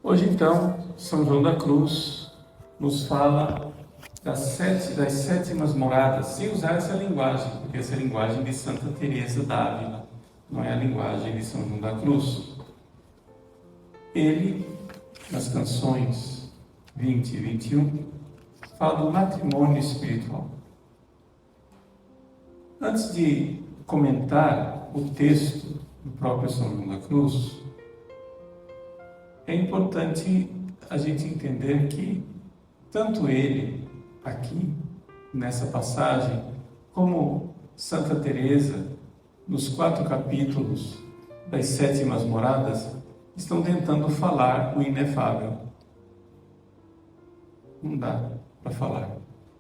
Hoje, então, São João da Cruz nos fala das sétimas moradas, sem usar essa linguagem, porque essa é a linguagem de Santa Teresa d'Ávila, não é a linguagem de São João da Cruz. Ele, nas canções 20 e 21, fala do matrimônio espiritual. Antes de comentar o texto do próprio São João da Cruz, é importante a gente entender que tanto ele, aqui, nessa passagem, como Santa Teresa, nos 4 capítulos das sétimas moradas, estão tentando falar o inefável. Não dá para falar.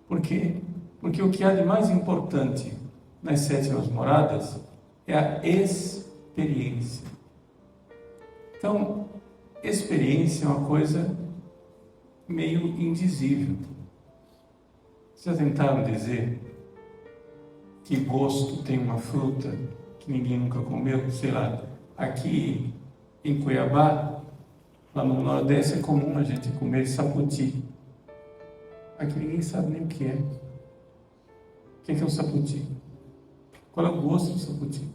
Por quê? Porque o que há de mais importante nas sétimas moradas é a experiência. Então, experiência é uma coisa meio indizível. Já tentaram dizer que gosto tem uma fruta que ninguém nunca comeu? Sei lá, aqui em Cuiabá, lá no Nordeste, é comum a gente comer saputi. Aqui ninguém sabe nem o que é. O que é um saputi? Qual é o gosto do saputi?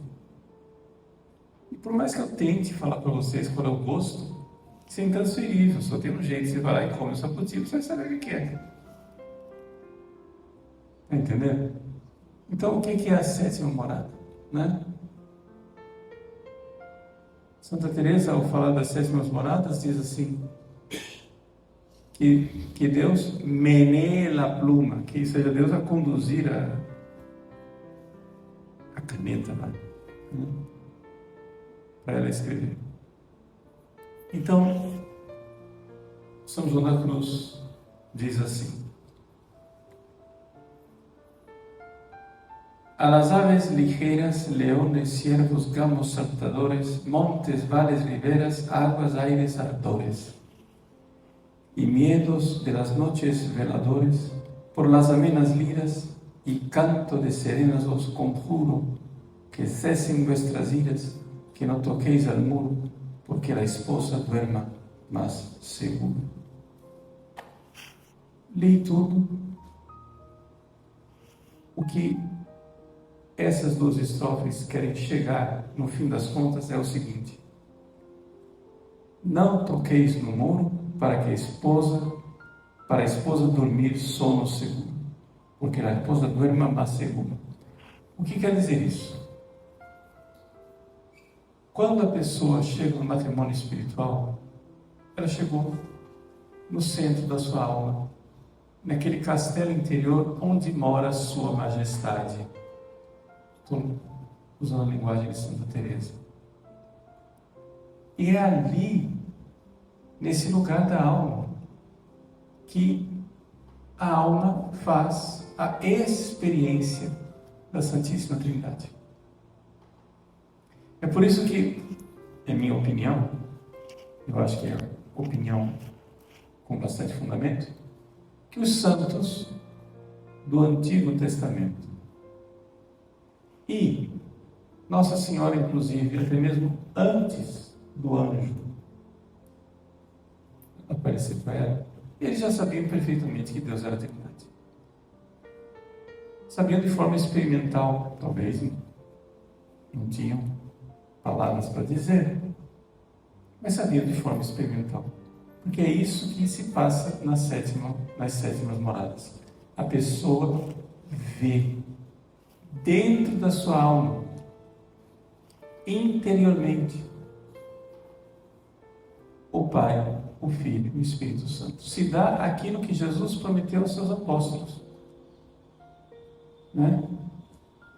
E por mais que eu tente falar para vocês qual é o gosto, isso é intransferível, só tem um jeito. Você vai lá e come o saputi, você vai saber o que é. Está entendendo? Então, o que é a sétima morada? Né? Santa Teresa, ao falar das sétimas moradas, diz assim, que Deus menee la pluma, que seja Deus a conduzir a caneta lá, né? Para ela escrever. Então, São João da Cruz diz assim: a las aves ligeras, leones, ciervos, gamos saltadores, montes, vales, riberas, aguas, aires, ardores, y miedos de las noches veladores, por las amenas liras y canto de serenas os conjuro, que cesen vuestras iras, que no toquéis al muro, porque la esposa duerma más seguro. Li tudo. O que essas 2 estrofes querem chegar, no fim das contas, é o seguinte: não toqueis no muro, para a esposa dormir sono seguro, porque a esposa duerma mais seguro. O que quer dizer isso? Quando a pessoa chega no matrimônio espiritual, ela chegou no centro da sua alma, naquele castelo interior onde mora a sua majestade. Estou usando a linguagem de Santa Teresa. E é ali, nesse lugar da alma, que a alma faz a experiência da Santíssima Trindade. É por isso que, em minha opinião, eu acho que é opinião com bastante fundamento, que os santos do Antigo Testamento e Nossa Senhora, inclusive, até mesmo antes do anjo aparecer para ela, eles já sabiam perfeitamente que Deus era a Trindade. Sabiam de forma experimental, talvez não tinham palavras para dizer, mas sabiam de forma experimental. Porque é isso que se passa nas sétimas moradas. A pessoa vê dentro da sua alma, interiormente, o Pai, o Filho e o Espírito Santo. Se dá aquilo que Jesus prometeu aos seus apóstolos, né?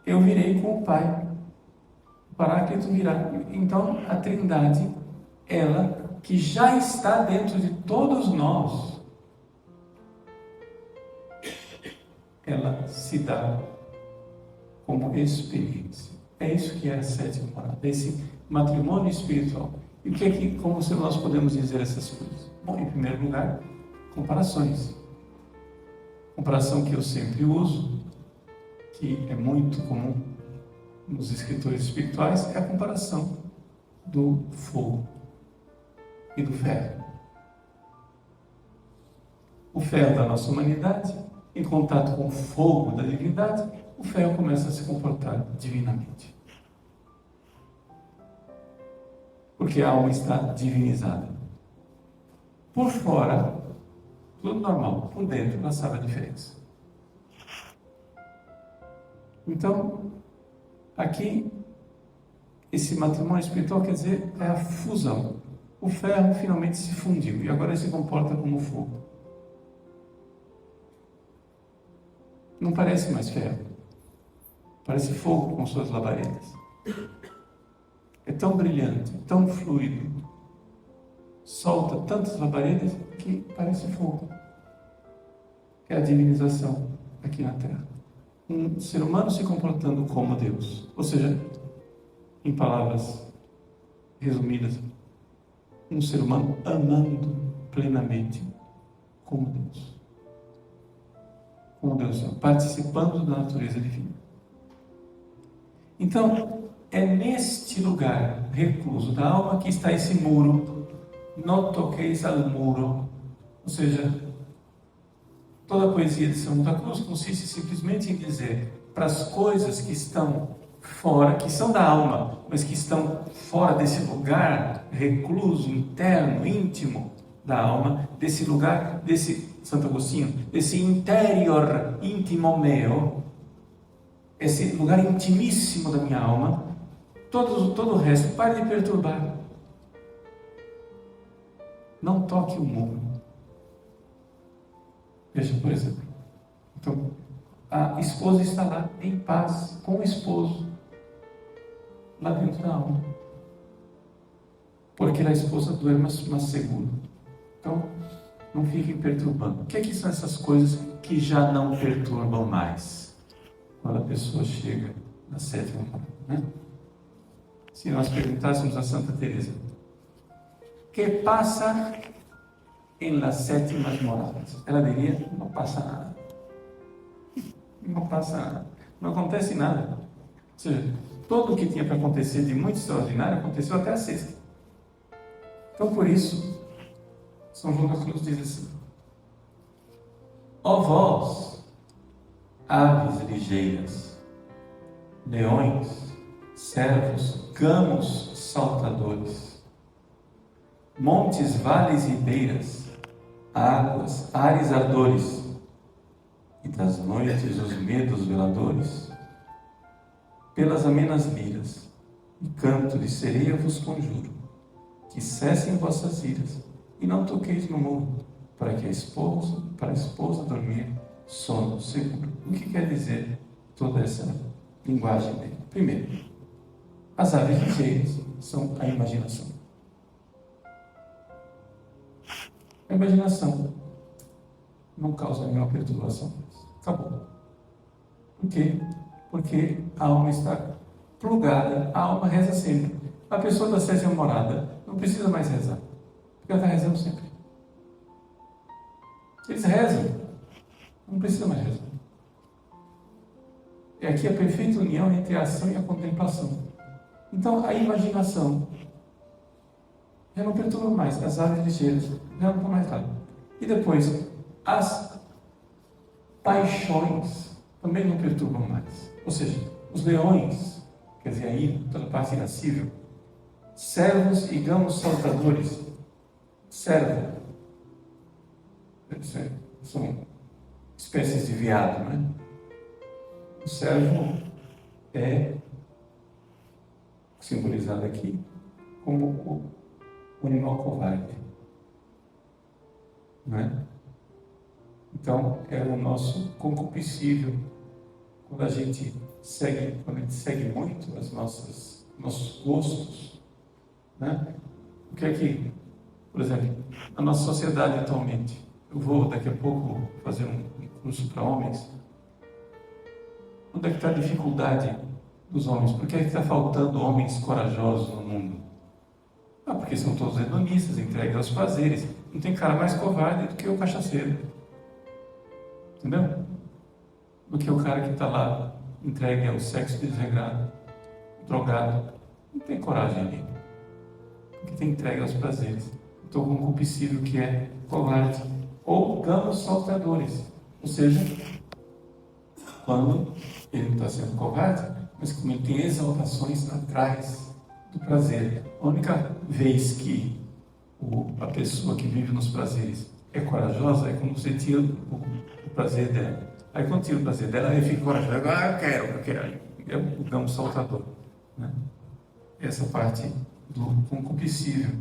Eu virei com o Pai, o Paráclito virá. Então, a Trindade, ela que já está dentro de todos nós, ela se dá como experiência. É isso que é a sétima morada, esse matrimônio espiritual. E o que é que, como nós podemos dizer essas coisas? Bom, em primeiro lugar, comparações. Comparação que eu sempre uso, que é muito comum nos escritores espirituais, é a comparação do fogo e do ferro. o ferro da nossa humanidade, em contato com o fogo da divindade, o ferro começa a se comportar divinamente. Porque a alma está divinizada. Por fora, tudo normal. Por dentro, ela sabe a diferença. Então, aqui, esse matrimônio espiritual quer dizer, é a fusão. O ferro finalmente se fundiu e agora ele se comporta como fogo. Não parece mais ferro. Parece fogo com suas labaredas. É tão brilhante, tão fluido. Solta tantas labaredas que parece fogo. É a divinização aqui na Terra. Um ser humano se comportando como Deus. Ou seja, em palavras resumidas, um ser humano amando plenamente como Deus. Como Deus, participando da natureza divina. Então, é neste lugar recluso da alma que está esse muro. Não toqueis al muro. Ou seja, toda a poesia de São da Cruz consiste simplesmente em dizer para as coisas que estão fora, que são da alma, mas que estão fora desse lugar recluso, interno, íntimo da alma, desse lugar, desse Santo Agostinho, desse interior íntimo meu, esse lugar intimíssimo da minha alma, todo o resto, pare de perturbar. Não toque o muro. Veja, por exemplo. Então, a esposa está lá em paz com o esposo, lá dentro da alma. Porque a esposa dorme mais seguro. Então, não fiquem perturbando. O que são essas coisas que já não perturbam mais? Quando a pessoa chega na sétima morada, né? Se nós perguntássemos a Santa Teresa, que passa em las sétimas moradas? Ela diria, não passa nada. Não passa nada. Não acontece nada. Ou seja, tudo o que tinha para acontecer de muito extraordinário aconteceu até a sexta. Então, por isso, São João da Cruz diz assim: ó vós, aves ligeiras, leões, servos, gamos saltadores, montes, vales e ribeiras, águas, ares ardores, e das noites os medos veladores, pelas amenas liras e canto de sereia vos conjuro, que cessem vossas iras e não toqueis no muro, para a esposa dormir sono seguro. O que quer dizer toda essa linguagem dele? Primeiro, as aves ligeiras são a imaginação. A imaginação não causa nenhuma perturbação. Acabou. Por quê? Porque a alma está plugada, a alma reza sempre. A pessoa da sétima morada não precisa mais rezar, porque ela está rezando sempre. Eles rezam, não precisa mais rezar. É aqui a perfeita união entre a ação e a contemplação. Então, a imaginação já não perturba mais, as aves ligeiras já não estão mais lá. E depois, as paixões também não perturbam mais. Ou seja, os leões, quer dizer, aí toda a parte irascível, servos e gamos saltadores. Servo, são espécies de veado, né? O servo é simbolizado aqui como o animal covarde, não é? Então, é o nosso concupiscível. Quando a gente segue muito nossos gostos, né? O que é que, por exemplo, a nossa sociedade atualmente, eu vou daqui a pouco fazer um curso para homens. Onde é que está a dificuldade dos homens? Por que é que está faltando homens corajosos no mundo? Porque são todos hedonistas, entregues aos prazeres. Não tem cara mais covarde do que o cachaceiro. Entendeu? Do que o cara que está lá entregue ao sexo desregrado, drogado. Não tem coragem ali. Porque tem entregue aos prazeres. Então, o concupiscível que é covarde. ou gamos salteadores, ou seja, quando ele não está sendo covarde, mas como ele tem exaltações atrás do prazer. A única vez que a pessoa que vive nos prazeres é corajosa é quando você tira o prazer dela. Aí quando tira o prazer dela, ele fica corajoso. Eu quero. É o gamo saltador. Né? Essa parte do concupiscível.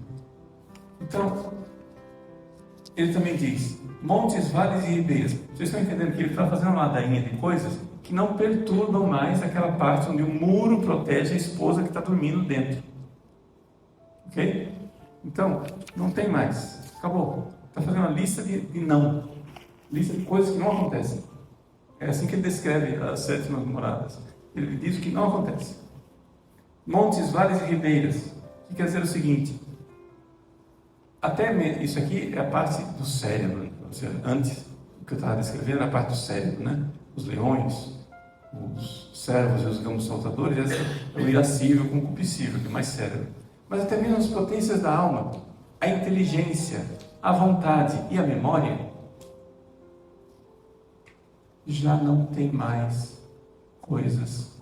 Então, ele também diz, montes, vales e ribeiras. Vocês estão entendendo que ele está fazendo uma ladainha de coisas que não perturbam mais aquela parte onde o muro protege a esposa que está dormindo dentro. Ok? Então, não tem mais. Acabou. Está fazendo uma lista de não. Lista de coisas que não acontecem. É assim que ele descreve as 7 moradas. Ele diz o que não acontece. Montes, vales e ribeiras. O que quer dizer o seguinte? Até isso aqui é a parte do cérebro. Ou seja, antes, o que eu estava descrevendo é a parte do cérebro, né? Os leões, os servos e os gamos saltadores, essa é o irascível, o concupiscível, que é mais cérebro. Mas até mesmo as potências da alma, a inteligência, a vontade e a memória, já não tem mais coisas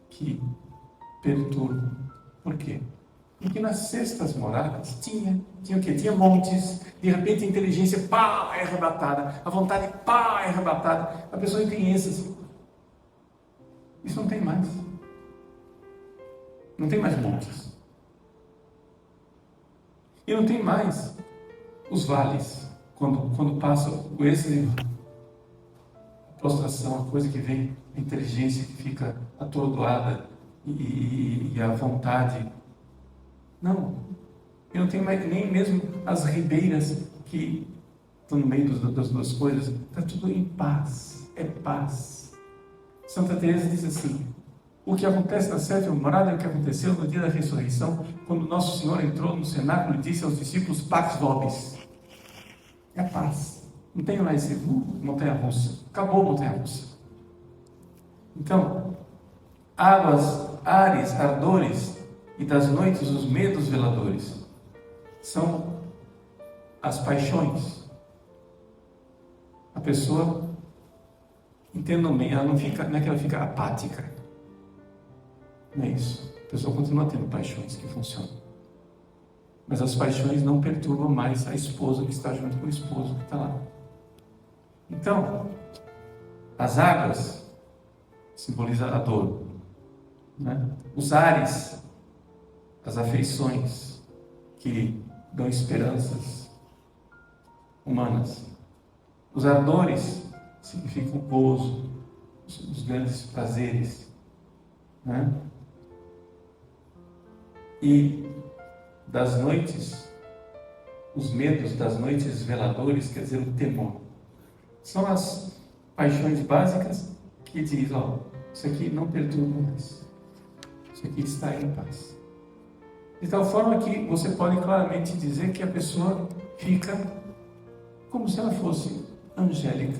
que perturbam. Por quê? Porque nas sextas moradas tinha o quê? Tinha montes, de repente a inteligência, pá, é arrebatada, a vontade, pá, é arrebatada, a pessoa tem esses. Isso não tem mais. Não tem mais montes. E não tem mais os vales, quando passa esse prostração, a coisa que vem, a inteligência que fica atordoada e a vontade. Não, eu não tenho mais nem mesmo as ribeiras que estão no meio das duas coisas. Está tudo em paz, é paz. Santa Teresa diz assim, o que acontece na 7ª morada é o que aconteceu no dia da ressurreição, quando Nosso Senhor entrou no cenáculo e disse aos discípulos, Pax Vobis. É a paz. Não tem mais montanha-russa. Acabou a montanha-russa. Então, águas, ares, ardores e das noites os medos veladores são as paixões. A pessoa, entendam bem, ela não é que ela fica apática. Não é isso. A pessoa continua tendo paixões que funcionam. Mas as paixões não perturbam mais a esposa que está junto com o esposo que está lá. Então, as águas simbolizam a dor, né? Os ares, as afeições que dão esperanças humanas. Os ardores significam o gozo, os grandes prazeres, né? E das noites, os medos das noites veladores, quer dizer, o temor. São as paixões básicas que diz, ó, isso aqui não perturba mais. Isso aqui está em paz. De tal forma que você pode claramente dizer que a pessoa fica como se ela fosse angélica.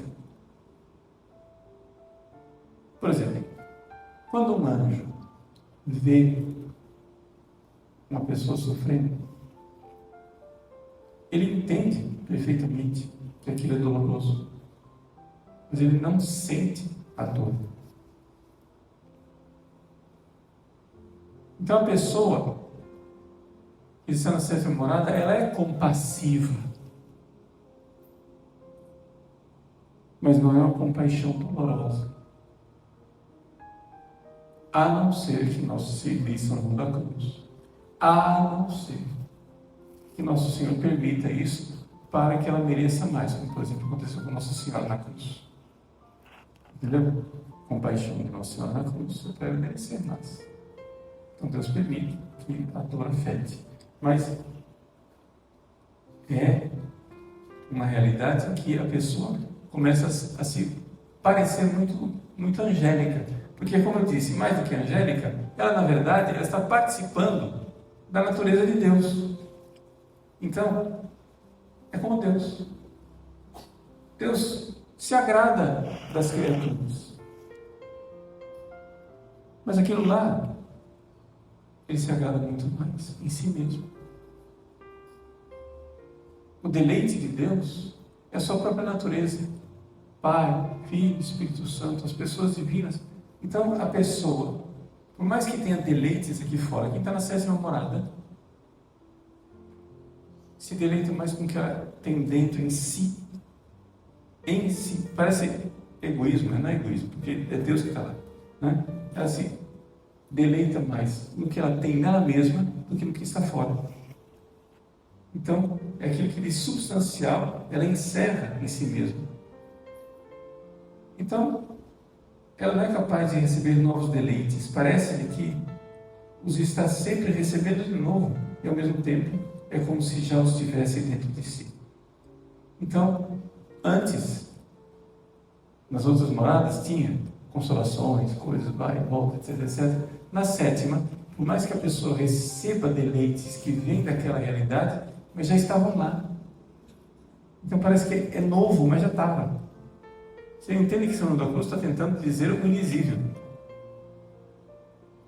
Por exemplo, quando um anjo vê uma pessoa sofrendo, ele entende perfeitamente que aquilo é doloroso, mas ele não sente a dor. Então a pessoa que está na 7ª morada, ela é compassiva, mas não é uma compaixão dolorosa, a não ser que nosso serviço no da cruz. A não ser que Nosso Senhor permita isso para que ela mereça mais, como por exemplo aconteceu com Nossa Senhora na cruz. Entendeu? Compaixão de Nossa Senhora na cruz para ela merecer mais. Então Deus permite que a dor afete. Mas é uma realidade em que a pessoa começa a se parecer muito angélica. Porque, como eu disse, mais do que angélica, ela na verdade ela está participando da natureza de Deus. Então, é como Deus. Deus se agrada das criaturas. Mas aquilo lá, ele se agrada muito mais em si mesmo. O deleite de Deus é a sua própria natureza. Pai, Filho, Espírito Santo, as pessoas divinas. Então, a pessoa, por mais que tenha deleites aqui fora, quem está na 7ª morada, se deleita mais com o que ela tem dentro em si. Em si. Parece egoísmo, mas não é egoísmo, porque é Deus que está lá. Né? Ela se deleita mais no que ela tem nela mesma do que no que está fora. Então, é aquilo que de substancial ela encerra em si mesma. Então, ela não é capaz de receber novos deleites. Parece-lhe que os está sempre recebendo de novo. E ao mesmo tempo, é como se já os tivesse dentro de si. Então, antes, nas outras moradas, tinha consolações, coisas, vai e volta, etc, etc. Na 7ª, por mais que a pessoa receba deleites que vêm daquela realidade, mas já estavam lá. Então parece que é novo, mas já estava. Você entende que São João da Cruz está tentando dizer o invisível.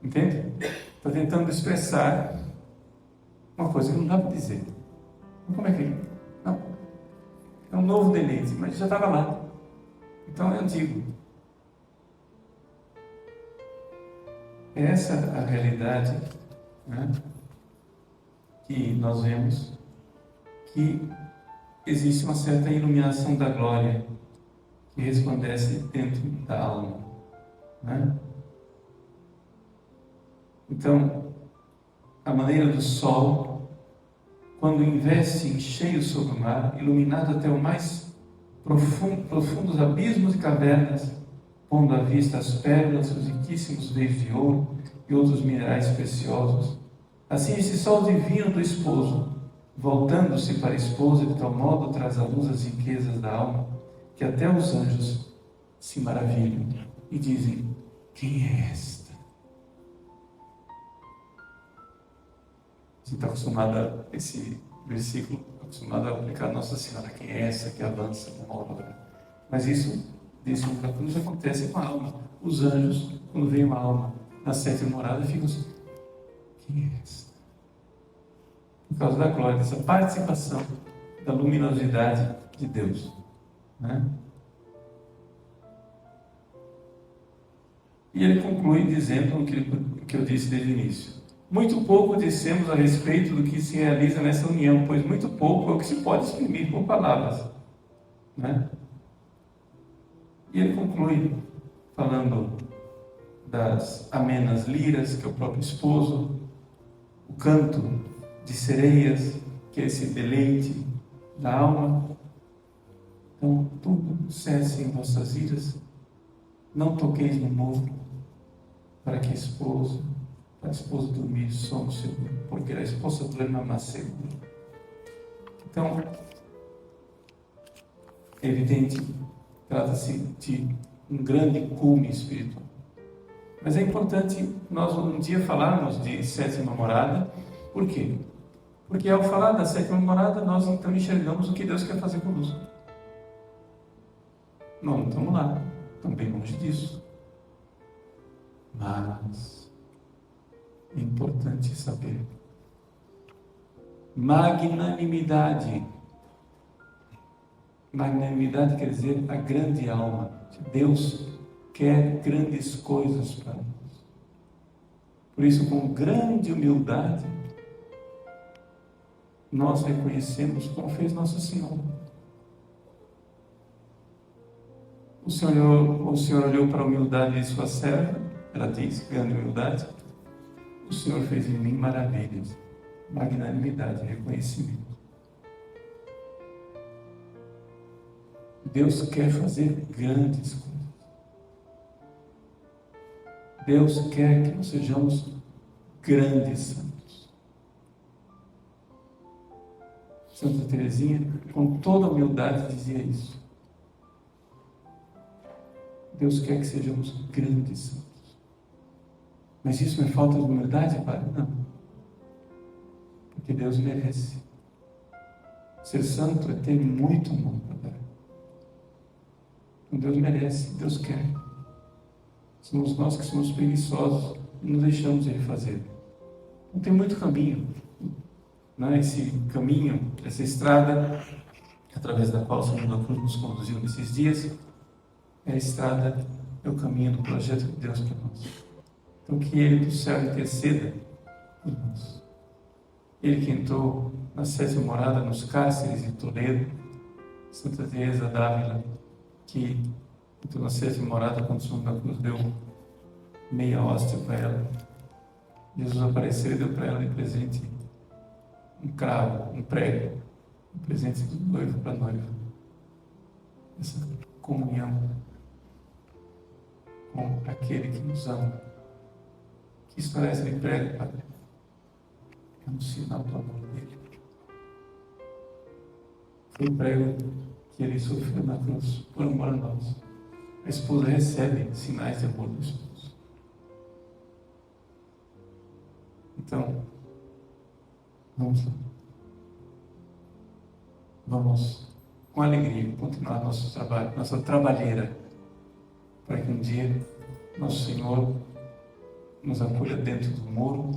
Entende? Está tentando expressar uma coisa que não dá para dizer. Como é que é? Não. É um novo deleite, mas já estava lá. Então é antigo. É essa a realidade, né, que nós vemos que existe uma certa iluminação da glória que resplandece dentro da alma. Né? Então, a maneira do sol, quando investe em cheio sobre o mar, iluminado até o mais profundos abismos e cavernas, pondo à vista as pérolas, os riquíssimos veios de ouro e outros minerais preciosos. Assim, esse sol divino do esposo, voltando-se para a esposa, de tal modo traz à luz as riquezas da alma, que até os anjos se maravilham e dizem: quem é esta? Você está acostumado a esse versículo, acostumado a aplicar Nossa Senhora, quem é essa que avança com a obra? Mas isso, desse mundo da cruz, acontece com a alma. Os anjos, quando vem uma alma na 7ª morada, ficam assim: quem é essa? Por causa da glória, dessa participação da luminosidade de Deus. Né? E ele conclui dizendo o que eu disse desde o início: muito pouco dissemos a respeito do que se realiza nessa união, pois muito pouco é o que se pode exprimir por palavras. Né? E ele conclui falando das amenas liras, que é o próprio esposo, o canto de sereias, que é esse deleite da alma. Então, tudo cesse em vossas iras, não toqueis no morro, para que a esposa dormir sono seguro, porque a esposa dorme mais seguro. Então, é evidente, trata-se de um grande cume espiritual. Mas é importante nós um dia falarmos de 7ª morada. Por quê? Porque ao falar da 7ª morada, nós então enxergamos o que Deus quer fazer conosco. Não estamos lá, estamos bem longe disso. Mas é importante saber: magnanimidade. Magnanimidade quer dizer a grande alma. Deus quer grandes coisas para nós. Por isso, com grande humildade, nós reconhecemos como fez Nossa Senhora. O Senhor olhou para a humildade de sua serva, ela diz, grande humildade. O Senhor fez em mim maravilhas, magnanimidade, reconhecimento. Deus quer fazer grandes coisas. Deus quer que nós sejamos grandes santos. Santa Teresinha, com toda humildade, dizia isso. Deus quer que sejamos grandes santos. Mas isso é falta de humildade, Padre? Não. Porque Deus merece. Ser santo é ter muito amor para dar. Então Deus merece, Deus quer. Somos nós que somos preguiçosos e não deixamos Ele fazer. Então tem muito caminho. Esse caminho, essa estrada, através da qual São João da Cruz nos conduziu nesses dias, é a estrada, é o caminho do projeto de Deus para nós. Então, que Ele do céu interceda por nós. Ele que entrou na 7ª morada, nos cárceres de Toledo, Santa Teresa d'Ávila, que entrou na 7ª morada quando São João da Cruz deu meia hóstia para ela. Jesus apareceu e deu para ela de presente um cravo, um prego, um presente do noivo para a noiva. Essa comunhão com aquele que nos ama. Que isso parece de prego, Padre. É um sinal do amor dele. Foi o prego que ele sofreu na cruz por amor a nós. A esposa recebe sinais de amor do esposo. Então, vamos lá. Vamos, com alegria, continuar nosso trabalho, nossa trabalheira, para que um dia nosso Senhor nos acolha dentro do muro,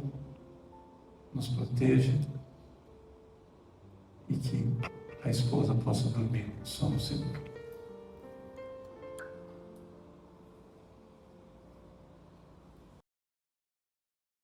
nos proteja e que a esposa possa dormir no sono seguro.